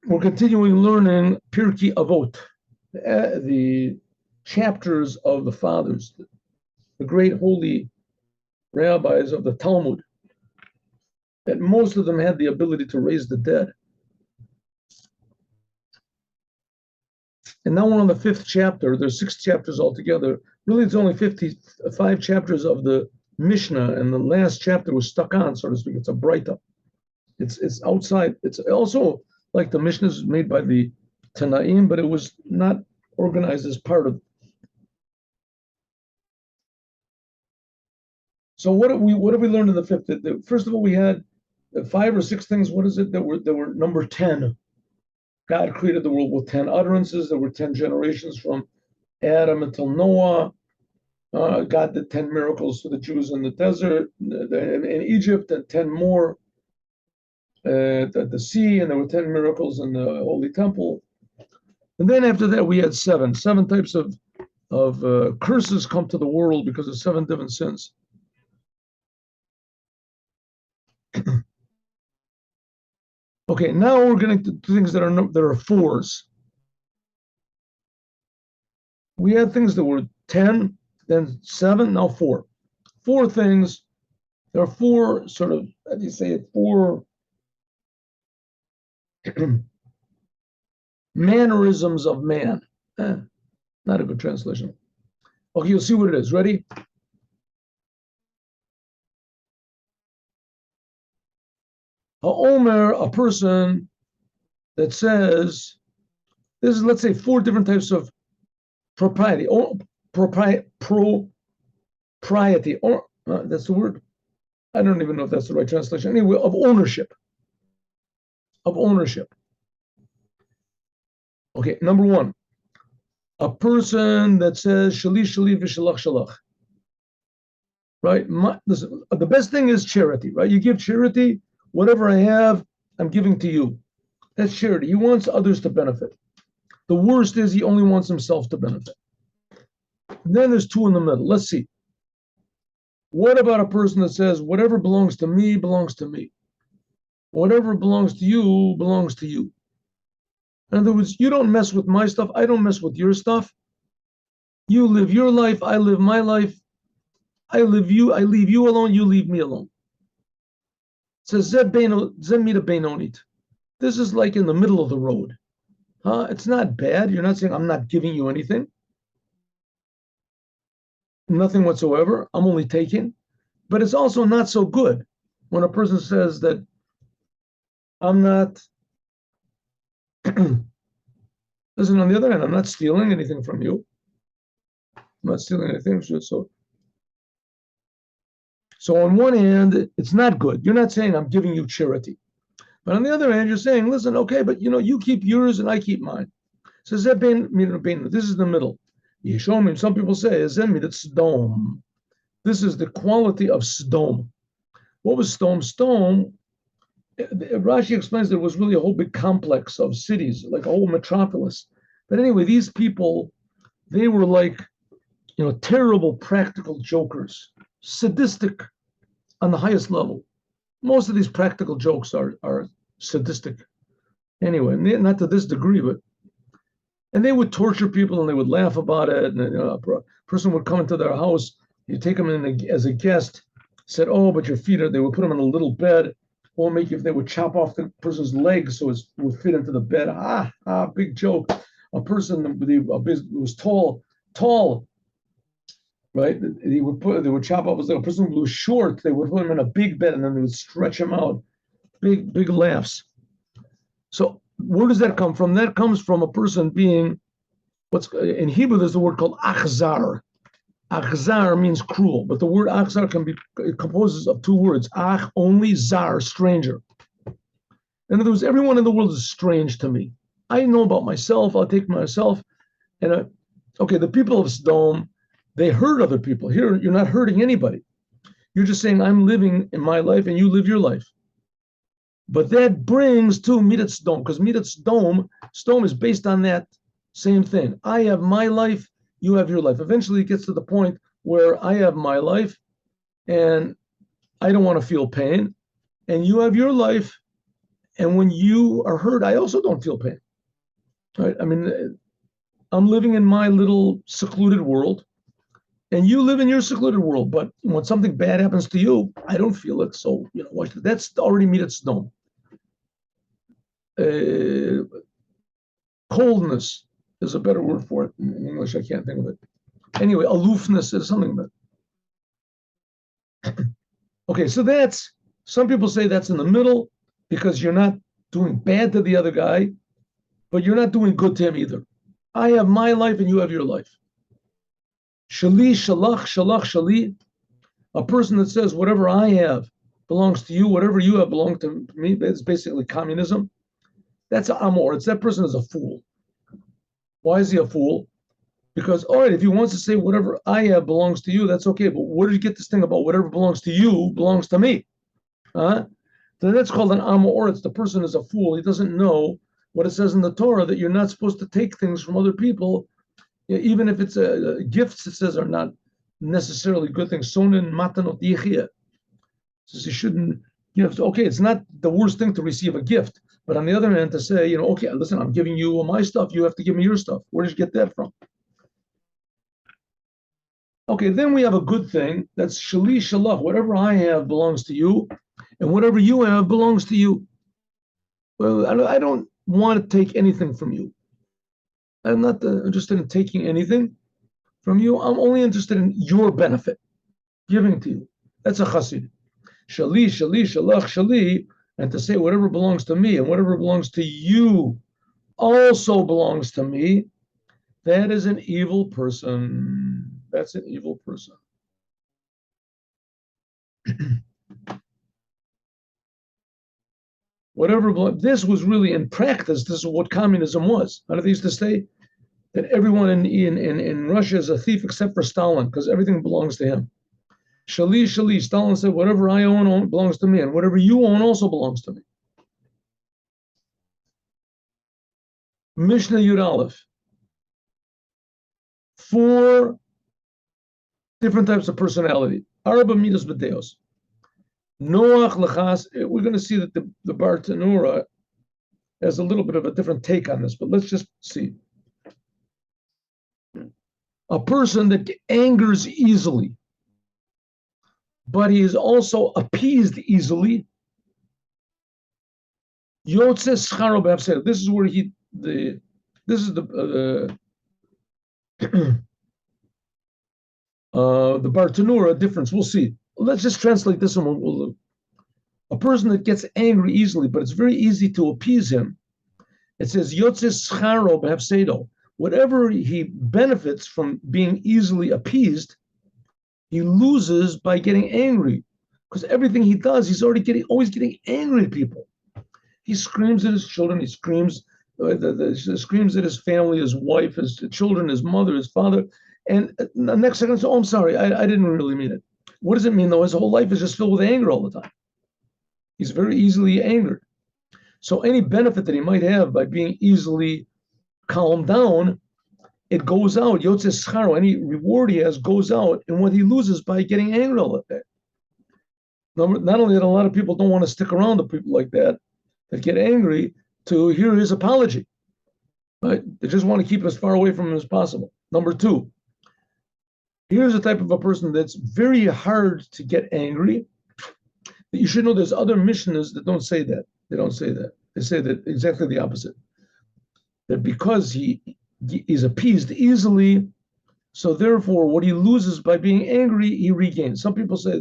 We're continuing learning Pirki Avot, the chapters of the fathers, the great holy rabbis of the Talmud, that most of them had the ability to raise the dead. And now we're on the fifth chapter. There's 6 chapters altogether. Really, it's only 55 chapters of the Mishnah, and the last chapter was stuck on, so to speak. It's a breita. It's outside. It's also like the Mishnah is made by the Tanaim, but it was not organized as part of. So what have we learned in the fifth? First of all, we had 5 or 6 things. What is it that were number 10? God created the world with 10 utterances. There were 10 generations from Adam until Noah. God did 10 miracles for the Jews in the desert, in Egypt, and 10 more at the sea, and there were 10 miracles in the Holy Temple. And then after that, we had 7 types of curses come to the world because of 7 different sins. Okay, now we're getting to things that are 4s. We had things that were 10, then 7, now 4. 4 things. There are 4 sort of, how do you say it? 4 mannerisms of man. Not a good translation. Okay, you'll see what it is. Ready? Omer, a person that says, this is, let's say, 4 different types of propriety. Propriety, or that's the word. I don't even know if that's the right translation. Anyway, of ownership. Okay, number 1, a person that says shali shali v'shalach shalach. Right? Listen, the best thing is charity, right? You give charity, whatever I have, I'm giving to you. That's charity. He wants others to benefit. The worst is he only wants himself to benefit. And then there's 2 in the middle. Let's see. What about a person that says, whatever belongs to me, belongs to me. Whatever belongs to you, belongs to you. In other words, you don't mess with my stuff, I don't mess with your stuff. You live your life, I live my life. I leave you alone, you leave me alone. It says, this is like in the middle of the road. It's not bad. You're not saying I'm not giving you anything. Nothing whatsoever. I'm only taking. But it's also not so good when a person says that I'm not. Listen, on the other hand, I'm not stealing anything from you. I'm not stealing anything. So on one hand, it's not good. You're not saying I'm giving you charity. But on the other hand, you're saying, listen, okay, but you keep yours and I keep mine. So this is the middle. Some people say, this is the quality of Sdom. What was Sdom? Sdom, Rashi explains there was really a whole big complex of cities, like a whole metropolis. But anyway, these people, they were like, terrible practical jokers, sadistic on the highest level. Most of these practical jokes are sadistic. Anyway, not to this degree, and they would torture people and they would laugh about it. And a person would come into their house, you take them in as a guest, said, oh, but your feet they would put them in a little bed. Or they would chop off the person's legs so it would fit into the bed. Big joke. A person was tall, right? They would chop off his leg. A person who was short, they would put him in a big bed and then they would stretch him out. Big laughs. So where does that come from? That comes from a person being, in Hebrew, there's a word called achzar. Achzar means cruel, but the word achzar it composes of 2 words. Ach, only, zar, stranger. In other words, everyone in the world is strange to me. I know about myself, I'll take myself. And the people of Sodom, they hurt other people. Here, you're not hurting anybody. You're just saying, I'm living in my life and you live your life. But that brings to Midat Sdom, because Midat Sdom is based on that same thing. I have my life, you have your life. Eventually it gets to the point where I have my life and I don't want to feel pain, and you have your life And when you are hurt, I also don't feel pain. Right? I mean, I'm living in my little secluded world, and you live in your secluded world. But when something bad happens to you, I don't feel it. So that's already meet its dome. Coldness is a better word for it in English. I can't think of it. Anyway, aloofness is something about it. Okay, so that's, some people say that's in the middle because you're not doing bad to the other guy, but you're not doing good to him either. I have my life and you have your life. Shali, shalach, shalach, shali. A person that says whatever I have belongs to you, whatever you have belongs to me. It's basically communism. That's amor. It's that person is a fool. Why is he a fool? Because, all right, if he wants to say whatever I have belongs to you, that's okay. But where did you get this thing about whatever belongs to you belongs to me? Then that's called an amor. It's the person is a fool. He doesn't know what it says in the Torah that you're not supposed to take things from other people, even if it's gifts. It says are not necessarily good things. Sonin matanot yichia. Says you shouldn't give. Okay, it's not the worst thing to receive a gift, but on the other hand, to say, okay, listen, I'm giving you my stuff. You have to give me your stuff. Where did you get that from? Okay, then we have a good thing. That's shali shalach. Whatever I have belongs to you, and whatever you have belongs to you. Well, I don't want to take anything from you. I'm not interested in taking anything from you. I'm only interested in your benefit, giving to you. That's a chassid. Shali, shali, shalach, shali, and to say whatever belongs to me and whatever belongs to you also belongs to me. That is an evil person. That's an evil person. Whatever, this was really in practice, this is what communism was. How do they used to say? That everyone in Russia is a thief except for Stalin, because everything belongs to him. Shali, shali, Stalin said, whatever I own belongs to me, and whatever you own also belongs to me. Mishnah Yud Aleph. 4 different types of personality. Arba midas b'deos. Noach lechas. We're going to see that the Bar Tanura has a little bit of a different take on this, but let's just see. A person that angers easily, but he is also appeased easily. Yotze scharo b'hafsed. This is where this is the Bar Tanura difference. We'll see. Let's just translate this one. A person that gets angry easily, but it's very easy to appease him. It says Yotze scharo b'hafsedo. Whatever he benefits from being easily appeased, he loses by getting angry. Because everything he does, he's always getting angry at people. He screams at his children. He screams at his family, his wife, his children, his mother, his father. And the next second, oh, I'm sorry, I didn't really mean it. What does it mean, though? His whole life is just filled with anger all the time. He's very easily angered. So any benefit that he might have by being easily calmed down, it goes out. Yotze scharo, any reward he has goes out, and what he loses by getting angry all the time. Not only that, a lot of people don't want to stick around to people like that get angry to hear his apology. Right? They just want to keep as far away from him as possible. Number 2, here's a type of a person that's very hard to get angry. You should know there's other missionaries that don't say that. They don't say that. They say that exactly the opposite. That because he is appeased easily, so therefore what he loses by being angry, he regains. Some people say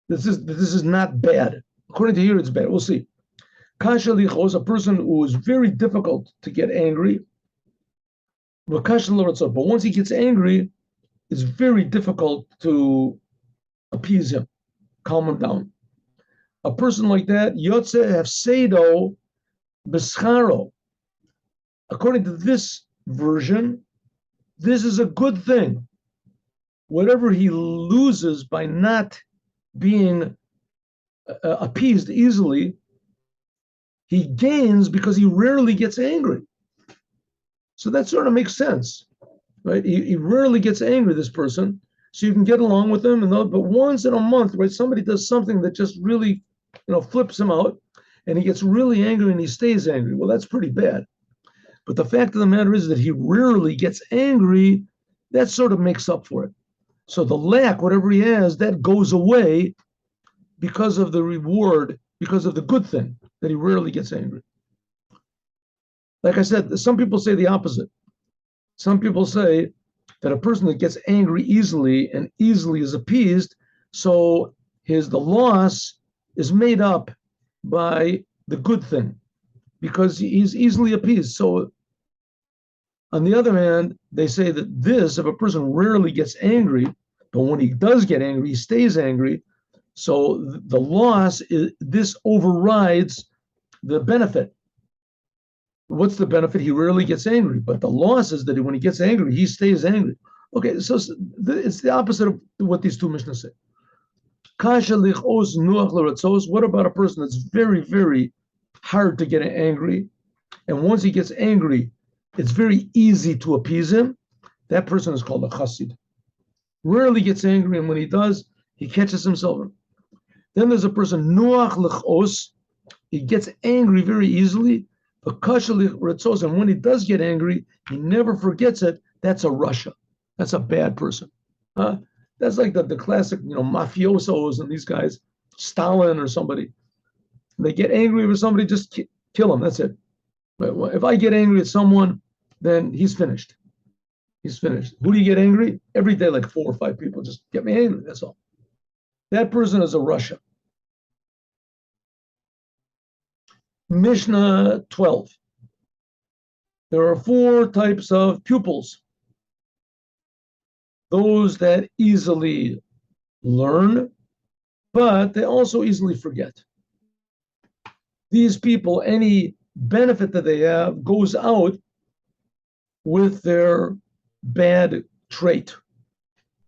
that this is not bad. According to here, it's bad. We'll see. Kasha licho is a person who is very difficult to get angry. But once he gets angry, it's very difficult to appease him, calm him down. A person like that, yotze hefsedo b'scharo. According to this version, this is a good thing. Whatever he loses by not being appeased easily, he gains because he rarely gets angry. So that sort of makes sense, right? He rarely gets angry, this person, so you can get along with him. But once in a month, right, somebody does something that just really flips him out, and he gets really angry and he stays angry. Well, that's pretty bad. But the fact of the matter is that he rarely gets angry. That sort of makes up for it. So the lack, whatever he has, that goes away because of the reward, because of the good thing, that he rarely gets angry. Like I said, some people say the opposite. Some people say that a person that gets angry easily and easily is appeased, so the loss is made up by the good thing because he's easily appeased. So on the other hand, they say that if a person rarely gets angry, but when he does get angry, he stays angry. So the loss this overrides the benefit. What's the benefit? He rarely gets angry, but the loss is that when he gets angry, he stays angry. Okay, so it's the opposite of what these two Mishnahs say. What about a person that's very, very hard to get angry, and once he gets angry, it's very easy to appease him? That person is called a chassid. Rarely gets angry, and when he does, he catches himself. Then there's a person nuach lechos. He gets angry very easily. And when he does get angry, he never forgets it. That's a Russia. That's a bad person. That's like the classic, mafiosos and these guys, Stalin or somebody. They get angry with somebody, just kill him. That's it. If I get angry at someone, then he's finished. He's finished. Who do you get angry? Every day, like 4 or 5 people just get me angry. That's all. That person is a Russia. Mishnah 12. There are 4 types of pupils. Those that easily learn, but they also easily forget. These people, any benefit that they have goes out with their bad trait.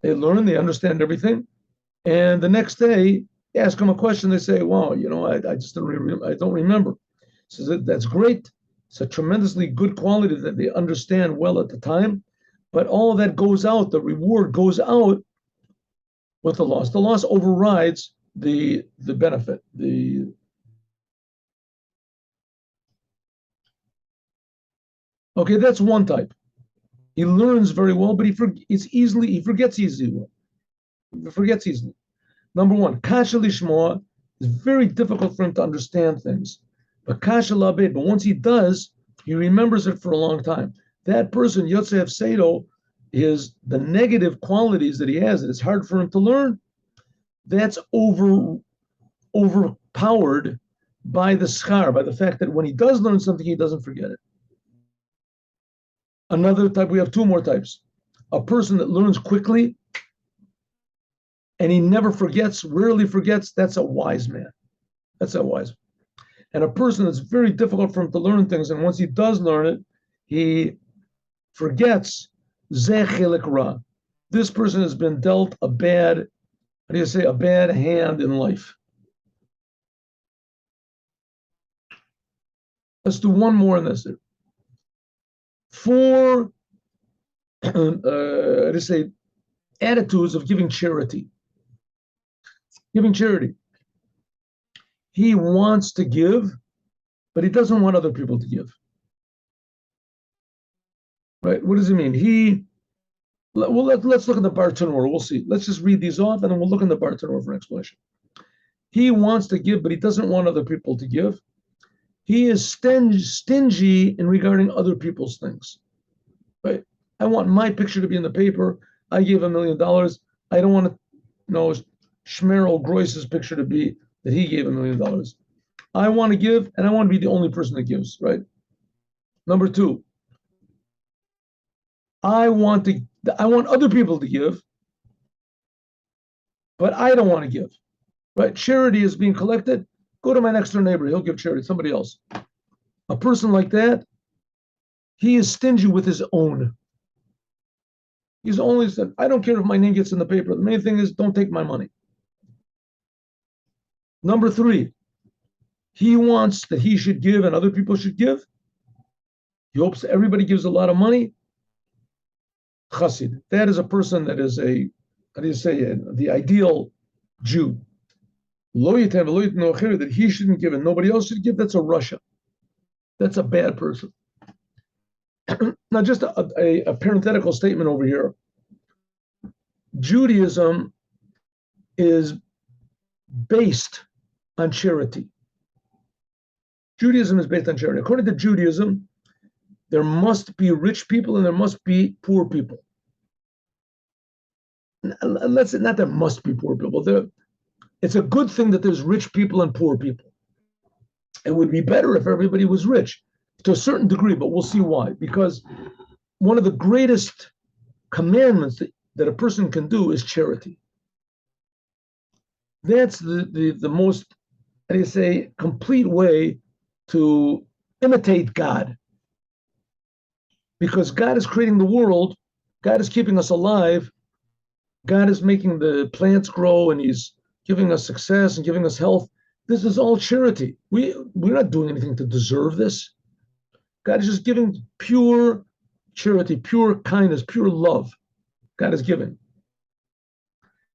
They learn, they understand everything, and the next day, ask them a question, they say, wow, I just don't remember. So that's great. It's a tremendously good quality that they understand well at the time, but all that goes out, the reward goes out with the loss. The loss overrides the benefit. Okay, that's one type. He learns very well, but he forgets easily. He forgets easily. Number 1, kasha lishmoa, is very difficult for him to understand things. But kasha labed, but once he does, he remembers it for a long time. That person, Yotzei Hafsedo, is the negative qualities that he has, that it's hard for him to learn. That's overpowered by the schar, by the fact that when he does learn something, he doesn't forget it. Another type, we have 2 more types. A person that learns quickly and he never forgets, rarely forgets, that's a wise man. That's a wise man. And a person that's very difficult for him to learn things, and once he does learn it, he forgets. Zeh chelik ra. This person has been dealt a bad hand in life. Let's do one more in this. 4 attitudes of giving charity. Giving charity. He wants to give, but he doesn't want other people to give. Right? What does he mean? Let's look at the Bar Tanur. We'll see. Let's just read these off, and then we'll look in the Bar Tanur for an explanation. He wants to give, but he doesn't want other people to give. He is stingy in regarding other people's things. Right? I want my picture to be in the paper. I gave $1 million. I don't want to, Shmerel Groiss's picture to be that he gave $1 million. I want to give, and I want to be the only person that gives, right? Number 2, I want other people to give, but I don't want to give, right? Charity is being collected. Go to my next door neighbor. He'll give charity to somebody else. A person like that, he is stingy with his own. He's only said, I don't care if my name gets in the paper. The main thing is, don't take my money. Number 3, he wants that he should give and other people should give. He hopes that everybody gives a lot of money. Chassid. That is a person that is the ideal Jew. that he shouldn't give and nobody else should give, that's a Russia. That's a bad person. Now, just a parenthetical statement over here. Judaism is based on charity. Judaism is based on charity. According to Judaism, there must be rich people and there must be poor people. Not there must be poor people. It's a good thing that there's rich people and poor people. It would be better if everybody was rich to a certain degree, but we'll see why. Because one of the greatest commandments that a person can do is charity. That's the most, how do you say, complete way to imitate God. Because God is creating the world, God is keeping us alive, God is making the plants grow, and He's giving us success and giving us health. This is all charity. We're not doing anything to deserve this. God is just giving pure charity, pure kindness, pure love. God is giving.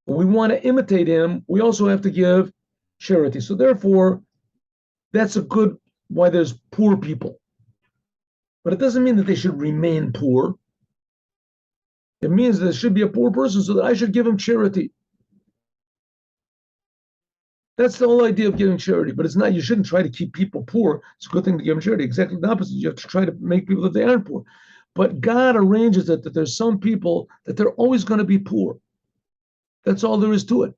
When we want to imitate Him, we also have to give charity. So therefore, that's a good why there's poor people. But it doesn't mean that they should remain poor. It means there should be a poor person so that I should give him charity. That's the whole idea of giving charity. But it's not, you shouldn't try to keep people poor. It's a good thing to give them charity. Exactly the opposite. You have to try to make people that they aren't poor. But God arranges it that there's some people that they're always going to be poor. That's all there is to it.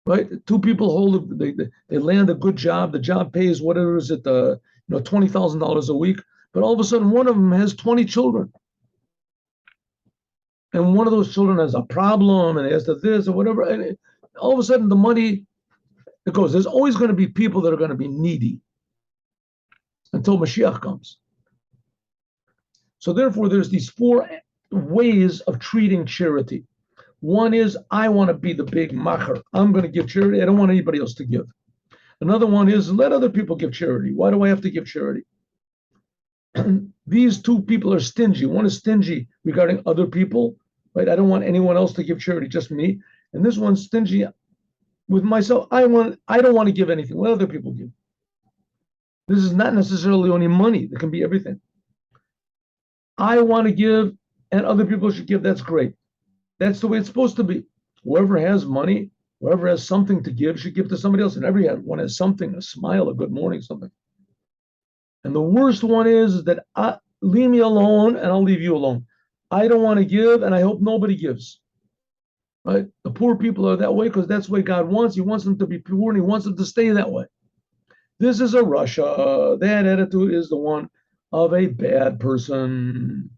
Right? Two people they land a good job. The job pays whatever is it, $20,000 a week. But all of a sudden, one of them has 20 children. And one of those children has a problem and has to this or whatever. And all of a sudden, the money, it goes. There's always going to be people that are going to be needy until Mashiach comes. So therefore, there's these four ways of treating charity. One is, I want to be the big macher. I'm going to give charity. I don't want anybody else to give. Another one is, let other people give charity. Why do I have to give charity? These two people are stingy. One is stingy regarding other people, right? I don't want anyone else to give charity, just me. And this one's stingy with myself. I don't want to give anything. Let other people give. This is not necessarily only money. It can be everything. I want to give, and other people should give. That's great. That's the way it's supposed to be. Whoever has money, whoever has something to give, should give to somebody else. And everyone has something, a smile, a good morning, something. And the worst one is that leave me alone and I'll leave you alone. I don't want to give and I hope nobody gives. Right? The poor people are that way because that's the way God wants. He wants them to be poor and He wants them to stay that way. This is a Russia. That attitude is the one of a bad person.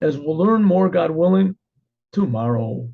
As we'll learn more, God willing, tomorrow.